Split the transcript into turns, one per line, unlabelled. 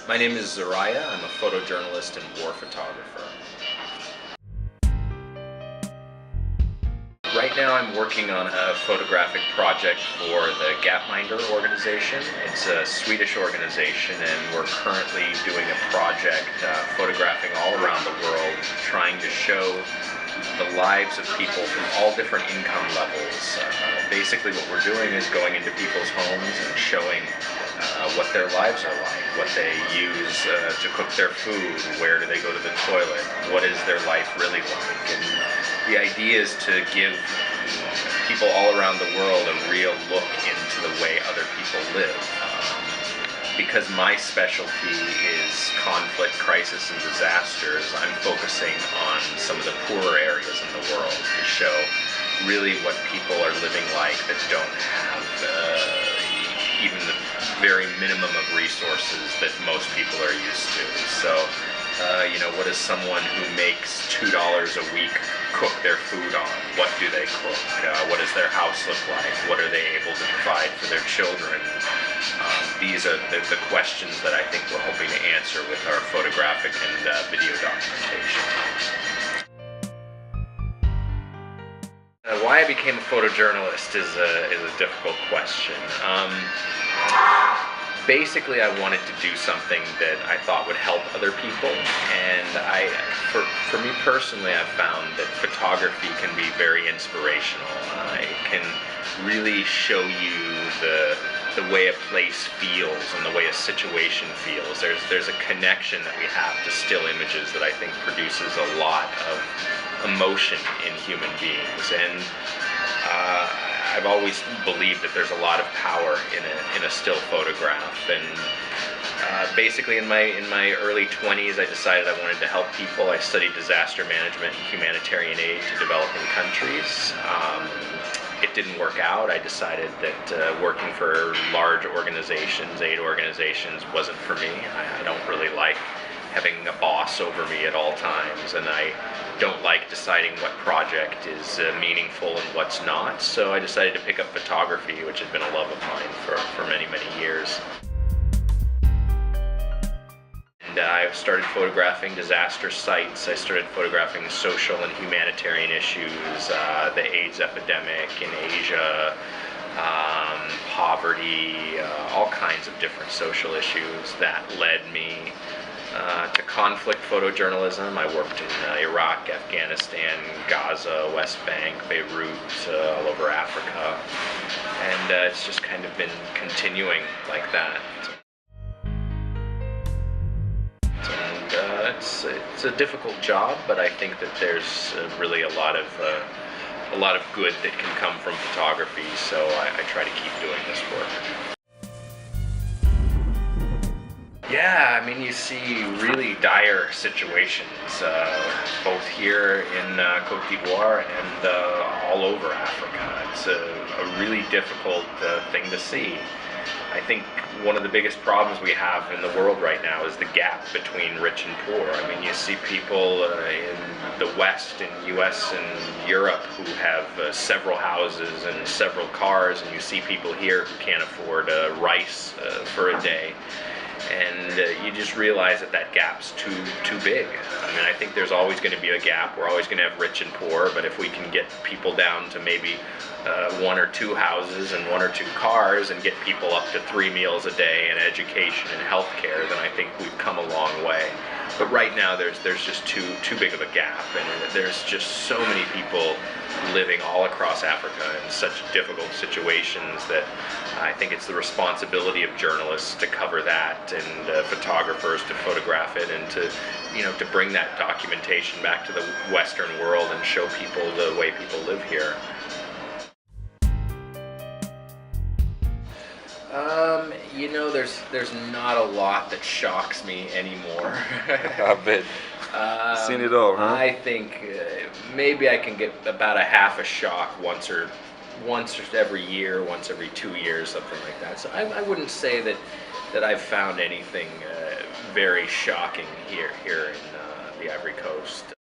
My name is Zoriah. I'm a photojournalist and war photographer. Right now I'm working on a photographic project for the Gapminder organization. It's a Swedish organization, and we're currently doing a project photographing all around the world, trying to show the lives of people from all different income levels. Basically what we're doing is going into people's homes and showing what their lives are like, what they use to cook their food, where do they go to the toilet, what is their life really like. And the idea is to give people all around the world a real look into the way other people live. Because my specialty is conflict, crisis, and disasters, I'm focusing on some of the poorer areas in the world to show really what people are living like that don't have even the very minimum of resources that most people are used to. So, what does someone who makes $2 a week cook their food on? What do they cook? What does their house look like? What are they able to provide for their children? These are the questions that I think we're hoping to answer with our photographic and video documentation. Why I became a photojournalist is a difficult question. Basically, I wanted to do something that I thought would help other people, and for me personally, I've found that photography can be very inspirational. It can really show you the way a place feels and the way a situation feels. There's a connection that we have to still images that I think produces a lot of emotion in human beings, and I've always believed that there's a lot of power in a still photograph. And basically in my early 20s, I decided I wanted to help people. I studied disaster management and humanitarian aid to developing countries. It didn't work out. I decided that working for large organizations, aid organizations, wasn't for me. I don't really like having a boss over me at all times, and I don't like deciding what project is meaningful and what's not. So I decided to pick up photography, which had been a love of mine for many, many years. And I started photographing disaster sites. I started photographing social and humanitarian issues, the AIDS epidemic in Asia, poverty, all kinds of different social issues. That led me to conflict photojournalism. I worked in Iraq, Afghanistan, Gaza, West Bank, Beirut, all over Africa, and it's just kind of been continuing like that. And it's a difficult job, but I think that there's really a lot of good that can come from photography, so I try to keep doing this work. Yeah, I mean, you see really dire situations, both here in Côte d'Ivoire and all over Africa. It's a really difficult thing to see. I think one of the biggest problems we have in the world right now is the gap between rich and poor. I mean, you see people in the West, in US and Europe, who have several houses and several cars, and you see people here who can't afford rice for a day. And you just realize that gap's too big. I mean, I think there's always going to be a gap. We're always going to have rich and poor, but if we can get people down to maybe 1 or 2 houses and 1 or 2 cars, and get people up to 3 meals a day and education and health care, then I think we've come a long way. But right now there's just too big of a gap, and there's just so many people living all across Africa in such difficult situations that I think it's the responsibility of journalists to cover that, and photographers to photograph it, and to bring that documentation back to the Western world and show people the way people live here. There's not a lot that shocks me anymore.
I bet. Seen it all, huh?
I think maybe I can get about a half a shock once every year, once every 2 years, something like that. So I wouldn't say that I've found anything very shocking here in the Ivory-Coast.